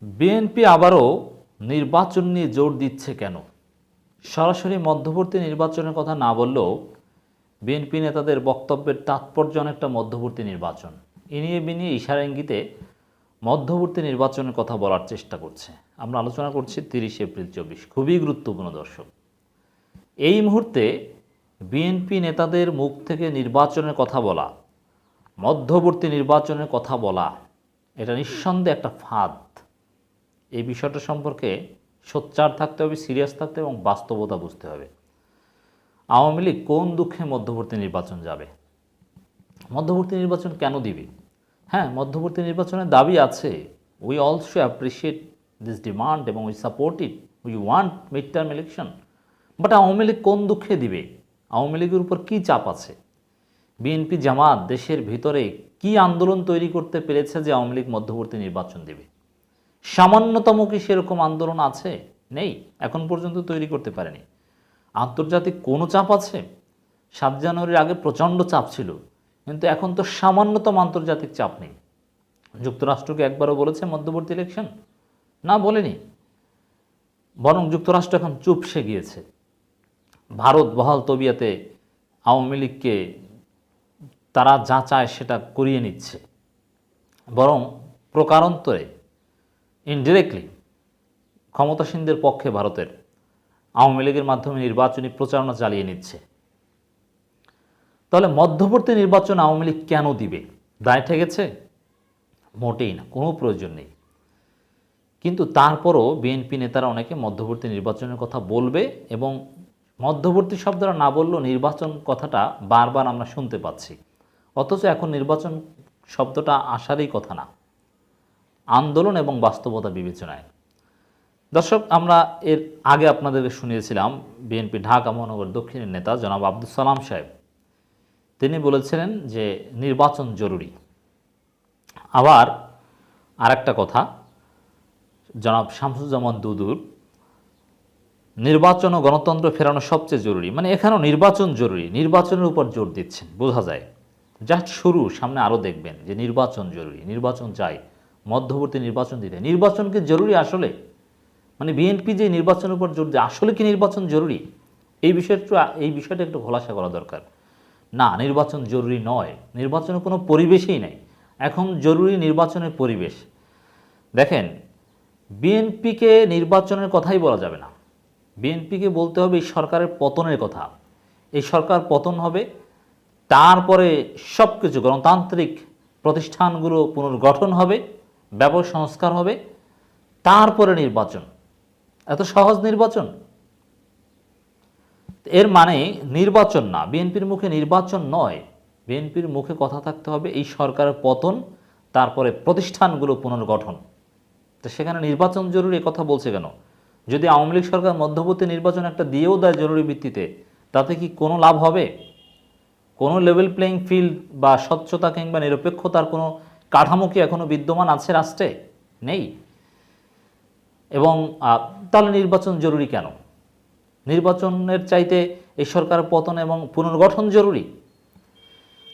BNP আবারও নির্বাচন নিয়ে জোর দিচ্ছে কেন? সরাসরি মধ্যবর্তী নির্বাচনের কথা না বললেও বিএনপি নেতাদের বক্তব্যের তাৎপর্য অনেকটা মধ্যবর্তী নির্বাচন। ইনিয়ে বিনিয়ে ইশারা ইঙ্গিতে মধ্যবর্তী নির্বাচনের কথা বলার চেষ্টা করছে। আমরা আলোচনা করছি 30 এপ্রিল 24, খুবই গুরুত্বপূর্ণ দর্শক। এই মুহূর্তে বিএনপি নেতাদের মুখ থেকে নির্বাচনের কথা বলা, মধ্যবর্তী নির্বাচনের কথা বলা, এটা নিঃসন্দেহে একটা ফাঁদ। এই বিষয়টা সম্পর্কে সোচ্চার থাকতে হবে, সিরিয়াস থাকতে হবে এবং বাস্তবতা বুঝতে হবে। আওয়ামী লীগ কোন দুঃখে মধ্যবর্তী নির্বাচন যাবে? মধ্যবর্তী নির্বাচন কেন দিবে? হ্যাঁ, মধ্যবর্তী নির্বাচনের দাবি আছে। We also appreciate this demand এবং we support it. We want mid term election. But Awami League কোন দুঃখে দিবে? আওয়ামী লীগের উপর কী চাপ আছে? বিএনপি জামাত দেশের ভিতরে কি আন্দোলন তৈরি করতে পেরেছে যে আওয়ামী লীগ মধ্যবর্তী নির্বাচন দেবে? সামান্যতম কি সেরকম আন্দোলন আছে? নেই, এখন পর্যন্ত তৈরি করতে পারেনি। আন্তর্জাতিক কোনো চাপ আছে? 7 জানুয়ারির আগে প্রচণ্ড চাপ ছিল, কিন্তু এখন তো সামান্যতম আন্তর্জাতিক চাপ নেই। যুক্তরাষ্ট্রকে একবারও বলেছে মধ্যবর্তী ইলেকশন? না, বলেনি। বরং যুক্তরাষ্ট্র এখন চুপসে গিয়েছে। ভারত বহাল তবিয়াতে আওয়ামী লীগকে তারা যা চায় সেটা করিয়ে নিচ্ছে, বরং প্রকারান্তরে ইনডিরেক্টলি ক্ষমতাসীনদের পক্ষে ভারতের আওয়ামী লীগের মাধ্যমে নির্বাচনী প্রচারণা চালিয়ে নিচ্ছে। তাহলে মধ্যবর্তী নির্বাচন আওয়ামী লীগ কেন দিবে? দায় ঠেকেছে? মোটেই না, কোনো প্রয়োজন নেই। কিন্তু তারপরও বিএনপি নেতারা অনেকে মধ্যবর্তী নির্বাচনের কথা বলবে, এবং মধ্যবর্তী শব্দটা না বললেও নির্বাচন কথাটা বারবার আমরা শুনতে পাচ্ছি। অথচ এখন নির্বাচন শব্দটা আসারই কথা না, আন্দোলন এবং বাস্তবতা বিবেচনায়। দর্শক, আমরা এর আগে আপনাদেরকে শুনিয়েছিলাম বিএনপি ঢাকা মহানগর দক্ষিণের নেতা জনাব আব্দুল সালাম সাহেব, তিনি বলেছিলেন যে নির্বাচন জরুরি। আবার আরেকটা কথা, জনাব শামসুজ্জামান দুদুর নির্বাচন ও গণতন্ত্র ফেরানো সবচেয়ে জরুরি, মানে এখানেও নির্বাচন জরুরি, নির্বাচনের উপর জোর দিচ্ছেন, বোঝা যায়। জাস্ট শুরু, সামনে আরও দেখবেন যে নির্বাচন জরুরি, নির্বাচন চাই, মধ্যবর্তী নির্বাচন দিতে। নির্বাচন কি জরুরি আসলে? মানে বিএনপি যে নির্বাচনের উপর জোর দেয়, আসলে কি নির্বাচন জরুরি? এই বিষয়টা একটু খোলাসা করা দরকার। না, নির্বাচন জরুরি নয়, নির্বাচনের কোনো পরিবেশই নেই। এখন জরুরি নির্বাচনের পরিবেশ। দেখেন, বিএনপিকে নির্বাচনের কথাই বলা যাবে না। বিএনপিকে বলতে হবে এই সরকারের পতনের কথা। এই সরকার পতন হবে, তারপরে সব কিছু গণতান্ত্রিক প্রতিষ্ঠানগুলো পুনর্গঠন হবে, ব্যবস্থা সংস্কার হবে, তারপরে নির্বাচন। এত সহজ নির্বাচন? এর মানে নির্বাচন না, বিএনপির মুখে নির্বাচন নয়, বিএনপির মুখে কথা থাকতে হবে এই সরকারের পতন, তারপরে প্রতিষ্ঠানগুলো পুনর্গঠন। তো সেখানে নির্বাচন জরুরি কথা বলছে কেন? যদি আওয়ামী লীগ সরকার মধ্যবর্তী নির্বাচন একটা দিয়েও দেয় জরুরি ভিত্তিতে, তাতে কি কোনো লাভ হবে? কোনো লেভেল প্লেইং ফিল্ড বা স্বচ্ছতা কিংবা নিরপেক্ষতার কোনো কাঠামো কি এখনও বিদ্যমান আছে রাষ্ট্রে? নেই। এবং তাহলে নির্বাচন জরুরি কেন? নির্বাচনের চাইতে এই সরকার পতন এবং পুনর্গঠন জরুরি।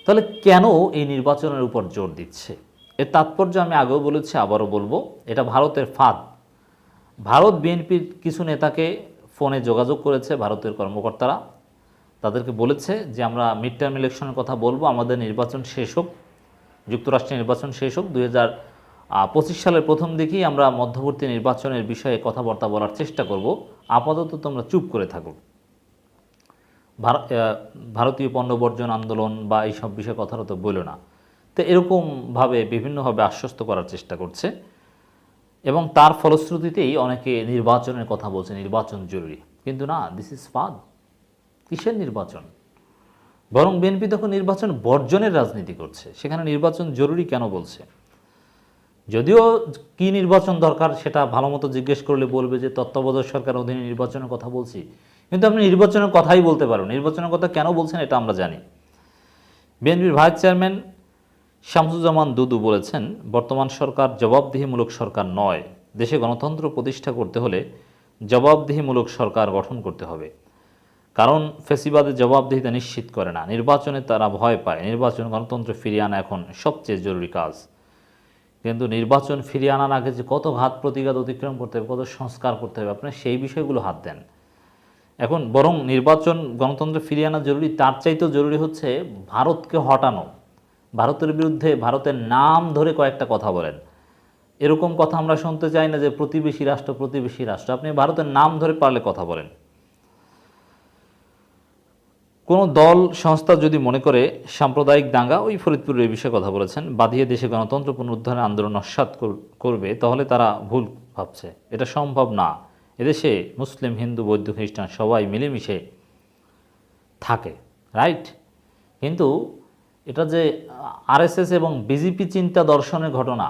তাহলে কেন এই নির্বাচনের উপর জোর দিচ্ছে? এর তাৎপর্য আমি আগেও বলেছি, আবারও বলবো, এটা ভারতের ফাঁদ। ভারত বিএনপির কিছু নেতাকে ফোনে যোগাযোগ করেছে, ভারতের কর্মকর্তারা তাদেরকে বলেছে যে আমরা মিড টার্ম ইলেকশনের কথা বলবো, আমাদের নির্বাচন শেষ হোক, যুক্তরাষ্ট্রের নির্বাচন শেষ হোক, 2025 সালের প্রথম দিকেই আমরা মধ্যবর্তী নির্বাচনের বিষয়ে কথাবার্তা বলার চেষ্টা করব, আপাতত তোমরা চুপ করে থাকো। ভারতীয় পণ্য বর্জন আন্দোলন বা এইসব বিষয়ে কথাটা তো বলো না। তো এরকমভাবে বিভিন্নভাবে আশ্বস্ত করার চেষ্টা করছে, এবং তার ফলশ্রুতিতেই অনেকে নির্বাচনের কথা বলছে, নির্বাচন জরুরি। কিন্তু না, দিস ইজ ফাদ। কিসের নির্বাচন? বরং বিএনপি তখন নির্বাচন বর্জনের রাজনীতি করছে, সেখানে নির্বাচন জরুরি কেন বলছে? যদিও কি নির্বাচন দরকার সেটা ভালো মতো জিজ্ঞেস করলে বলবে যে তত্ত্বাবধায়ক সরকার অধীনে নির্বাচনের কথা বলছি। কিন্তু আপনি নির্বাচনের কথাই বলতে পারো, নির্বাচনের কথা কেন বলছেন এটা আমরা জানি। বিএনপির ভাইস চেয়ারম্যান শামসুজ্জামান দুদু বলেছেন, বর্তমান সরকার জবাবদিহিমূলক সরকার নয়, দেশে গণতন্ত্র প্রতিষ্ঠা করতে হলে জবাবদিহিমূলক সরকার গঠন করতে হবে। কারণ ফ্যাসিবাদের জবাবদিহিতা নিশ্চিত করে না, নির্বাচনে তারা ভয় পায়। নির্বাচন গণতন্ত্র ফিরিয়ে আনা এখন সবচেয়ে জরুরি কাজ। কিন্তু নির্বাচন ফিরিয়ে আনার আগে যে কত ঘাত প্রতিঘাত অতিক্রম করতে হবে, কত সংস্কার করতে হবে, আপনার সেই বিষয়গুলো হাত দেন। এখন বরং নির্বাচন গণতন্ত্র ফিরিয়ে আনা জরুরি, তার চাইতেও জরুরি হচ্ছে ভারতকে হটানো। ভারতের বিরুদ্ধে ভারতের নাম ধরে কয়েকটা কথা বলেন। এরকম কথা আমরা শুনতে চাই না যে প্রতিবেশী রাষ্ট্র। আপনি ভারতের নাম ধরে পারলে কথা বলেন। কোনো দল সংস্থা যদি মনে করে সাম্প্রদায়িক দাঙ্গা, ওই ফরিদপুরের এই বিষয়ে কথা বলেছেন, বাঁধিয়ে দেশে গণতন্ত্র পুনরুদ্ধারের আন্দোলন নস্যাৎ করবে, তাহলে তারা ভুল ভাবছে। এটা সম্ভব না। এদেশে মুসলিম, হিন্দু, বৌদ্ধ, খ্রিস্টান সবাই মিলেমিশে থাকে, রাইট? কিন্তু এটা যে আরএসএস এবং বিজেপি চিন্তা দর্শনের ঘটনা,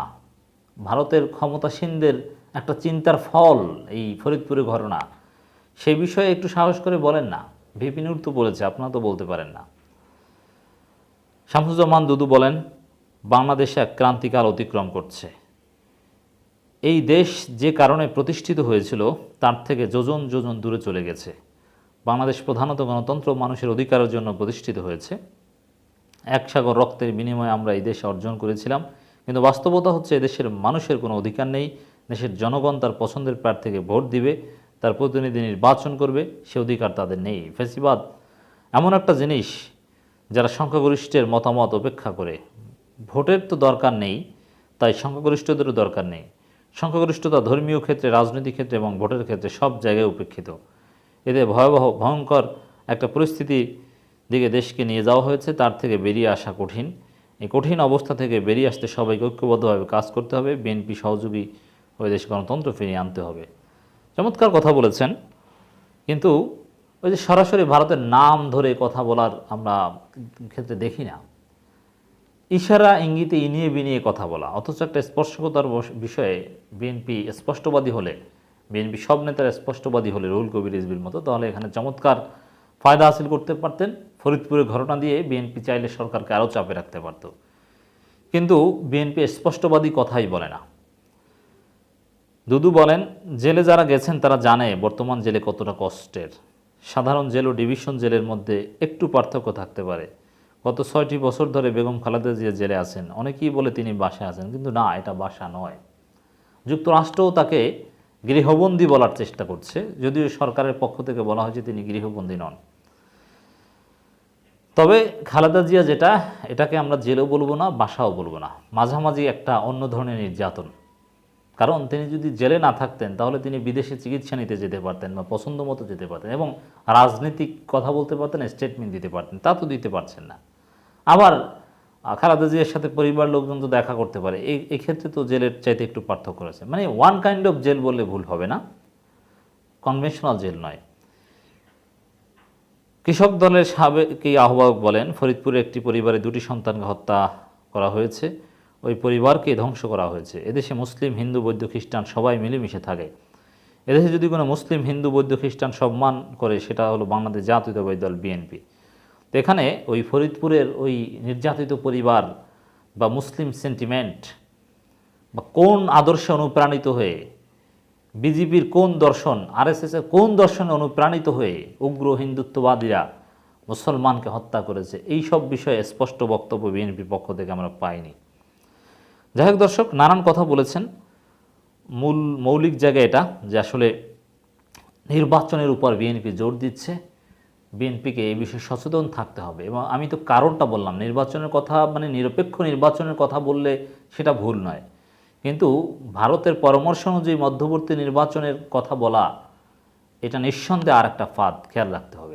ভারতের ক্ষমতাসীনদের একটা চিন্তার ফল এই ফরিদপুরের ঘটনা, সেই বিষয়ে একটু সাহস করে বলেন না। ভিপি নূর তো বলেছে, আপনারা তো বলতে পারেন না। শামসুজ্জামান দুদু বলেন, বাংলাদেশে এক ক্রান্তিকাল অতিক্রম করছে। এই দেশ যে কারণে প্রতিষ্ঠিত হয়েছিল তার থেকে যোজন যোজন দূরে চলে গেছে। বাংলাদেশ প্রধানত গণতন্ত্র মানুষের অধিকারের জন্য প্রতিষ্ঠিত হয়েছে। এক সাগর রক্তের বিনিময়ে আমরা এই দেশ অর্জন করেছিলাম, কিন্তু বাস্তবতা হচ্ছে এদেশের মানুষের কোনো অধিকার নেই। দেশের জনগণ তার পছন্দের প্রার্থীকে ভোট দিবে, তার প্রতিনিধি নির্বাচন করবে, সে অধিকার তাদের নেই। ফ্যাসিবাদ এমন একটা জিনিস যারা সংখ্যাগরিষ্ঠের মতামত উপেক্ষা করে। ভোটের তো দরকার নেই, তাই সংখ্যাগরিষ্ঠদেরও দরকার নেই। সংখ্যাগরিষ্ঠতা ধর্মীয় ক্ষেত্রে, রাজনৈতিক ক্ষেত্রে এবং ভোটের ক্ষেত্রে সব জায়গায় উপেক্ষিত। এতে ভয়ঙ্কর একটা পরিস্থিতি দিকে দেশকে নিয়ে যাওয়া হয়েছে, তার থেকে বেরিয়ে আসা কঠিন। এই কঠিন অবস্থা থেকে বেরিয়ে আসতে সবাইকে ঐক্যবদ্ধভাবে কাজ করতে হবে। বিএনপি সহযোগী হয়ে দেশ গণতন্ত্র ফিরিয়ে আনতে হবে। চমৎকার কথা বলেছেন, কিন্তু ওই যে সরাসরি ভারতের নাম ধরে কথা বলার আমরা ক্ষেত্রে দেখি না। ইশারা ইঙ্গিতে ইনিয়ে বিনিয়ে কথা বলা, অথচ একটা স্পর্শকতার বিষয়ে বিএনপি স্পষ্টবাদী হলে, বিএনপি সব নেতারা স্পষ্টবাদী হলে রুহুল কবির রিজভীর মতো, তাহলে এখানে চমৎকার ফায়দা হাসিল করতে পারতেন। ফরিদপুরের ঘটনা দিয়ে বিএনপি চাইলে সরকারকে আরও চাপে রাখতে পারত। কিন্তু বিএনপি স্পষ্টবাদী কথাই বলে না। দুদু বলেন, জেলে যারা গেছেন তারা জানে বর্তমান জেলে কতটা কষ্টের। সাধারণ জেল ও ডিভিশন জেলের মধ্যে একটু পার্থক্য থাকতে পারে। গত 6টি বছর ধরে বেগম খালেদা জিয়া জেলে আছেন। অনেকেই বলে তিনি বাসায় আছেন, কিন্তু না, এটা বাসা নয়। যুক্তরাষ্ট্রও তাকে গৃহবন্দী বলার চেষ্টা করছে, যদিও সরকারের পক্ষ থেকে বলা হয়েছে তিনি গৃহবন্দী নন। তবে খালেদা জিয়া যেটা, এটাকে আমরা জেলও বলবো না, বাসাও বলবো না, মাঝামাঝি একটা অন্য ধরনের নির্যাতন। কারণ তিনি যদি জেলে না থাকতেন তাহলে তিনি বিদেশে চিকিৎসা নিতে যেতে পারতেন বা পছন্দ মতো যেতে পারতেন এবং রাজনৈতিক কথা বলতে পারতেন, স্টেটমেন্ট দিতে পারতেন। তা তো দিতে পারছেন না। আবার খালেদা জিয়ার সাথে পরিবার লোকজন তো দেখা করতে পারে, এই ক্ষেত্রে তো জেলের চাইতে একটু পার্থক্য রয়েছে। মানে ওয়ান কাইন্ড অফ জেল বললে ভুল হবে না, কনভেনশনাল জেল নয়। কৃষক দলের সাবেক আহ্বায়ক বলেন, ফরিদপুরে একটি পরিবারে 2টি সন্তানকে হত্যা করা হয়েছে, ওই পরিবারকে ধ্বংস করা হয়েছে। এদেশে মুসলিম, হিন্দু, বৌদ্ধ, খ্রিস্টান সবাই মিলেমিশে থাকে। এদেশে যদি কোনো মুসলিম, হিন্দু, বৌদ্ধ, খ্রিস্টান সম্মান করে, সেটা হলো বাংলাদেশ জাতীয়তাবাদী দল বিএনপি। তো এখানে ওই ফরিদপুরের ওই নির্যাতিত পরিবার বা মুসলিম সেন্টিমেন্ট বা কোন আদর্শে অনুপ্রাণিত হয়ে, বিজেপির কোন দর্শন, আরএসএসের কোন দর্শনে অনুপ্রাণিত হয়ে উগ্র হিন্দুত্ববাদীরা মুসলমানকে হত্যা করেছে, এই সব বিষয়ে স্পষ্ট বক্তব্য বিএনপির পক্ষ থেকে আমরা পাইনি। যাই হোক দর্শক, নানান কথা বলেছেন। মৌলিক জায়গা এটা যে আসলে নির্বাচনের উপর বিএনপি জোর দিচ্ছে। বিএনপিকে এই বিষয়ে সচেতন থাকতে হবে। এবং আমি তো কারণটা বললাম, নির্বাচনের কথা মানে নিরপেক্ষ নির্বাচনের কথা বললে সেটা ভুল নয়, কিন্তু ভারতের পরামর্শ অনুযায়ী মধ্যবর্তী নির্বাচনের কথা বলা, এটা নিঃসন্দেহে আর একটা ফাঁদ, খেয়াল রাখতে হবে।